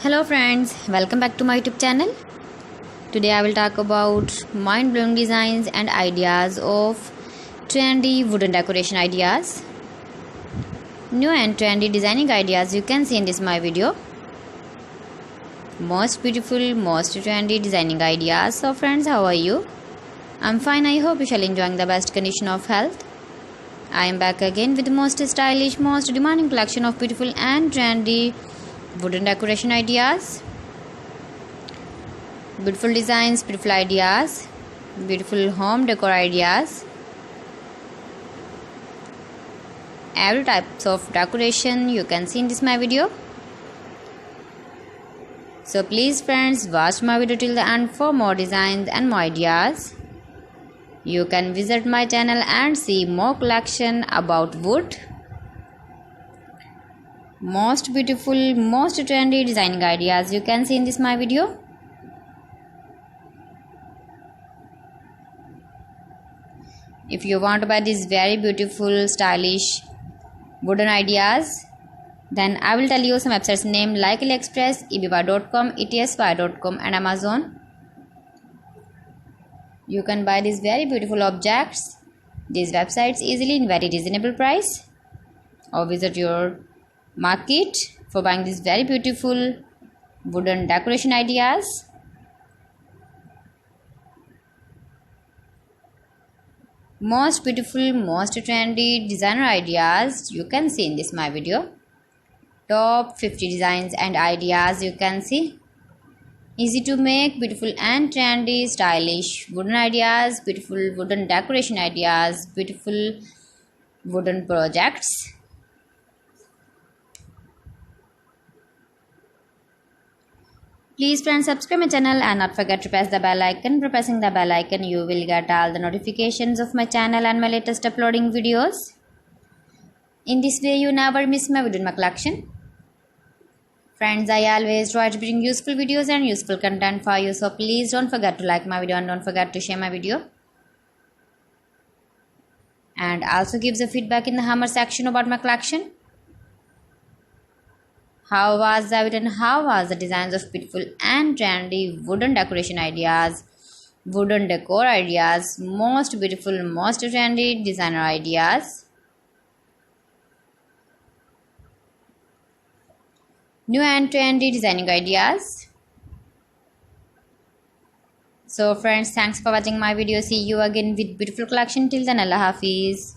Hello friends, welcome back to my YouTube channel. Today I will talk about mind-blowing designs and ideas of trendy wooden decoration ideas. New and trendy designing ideas you can see in this my video. Most beautiful, most trendy designing ideas. So friends, how are you? I'm fine. I hope you shall enjoying the best condition of health. I am back again with the most stylish, most demanding collection of beautiful and trendy wooden decoration ideas. Beautiful designs, beautiful ideas, beautiful home decor ideas. Every types of decoration you can see in this my video. So please friends, watch my video till the end for more designs and more ideas. You can visit my channel and see more collection about wood. Most beautiful, most trendy designing ideas you can see in this my video. If you want to buy these very beautiful, stylish wooden ideas, then I will tell you some websites name like AliExpress, eBay.com, etsy.com and Amazon. You can buy these very beautiful objects, these websites easily in very reasonable price, or visit your market for buying these very beautiful wooden decoration ideas. Most beautiful, most trendy designer ideas you can see in this my video. Top 50 designs and ideas you can see. Easy to make, beautiful and trendy, stylish wooden ideas, beautiful wooden decoration ideas, beautiful wooden projects. Please friends, subscribe my channel and not forget to press the bell icon. By pressing the bell icon, you will get all the notifications of my channel and my latest uploading videos. In this way, you never miss my video in my collection. Friends, I always try to bring useful videos and useful content for you. So please don't forget to like my video and don't forget to share my video. And also give the feedback in the hammer section about my collection. How was the video and how was the designs of beautiful and trendy wooden decoration ideas, wooden decor ideas, most beautiful, most trendy designer ideas. New and trendy designing ideas. So friends, thanks for watching my video. See you again with beautiful collection. Till then, Allah Hafiz.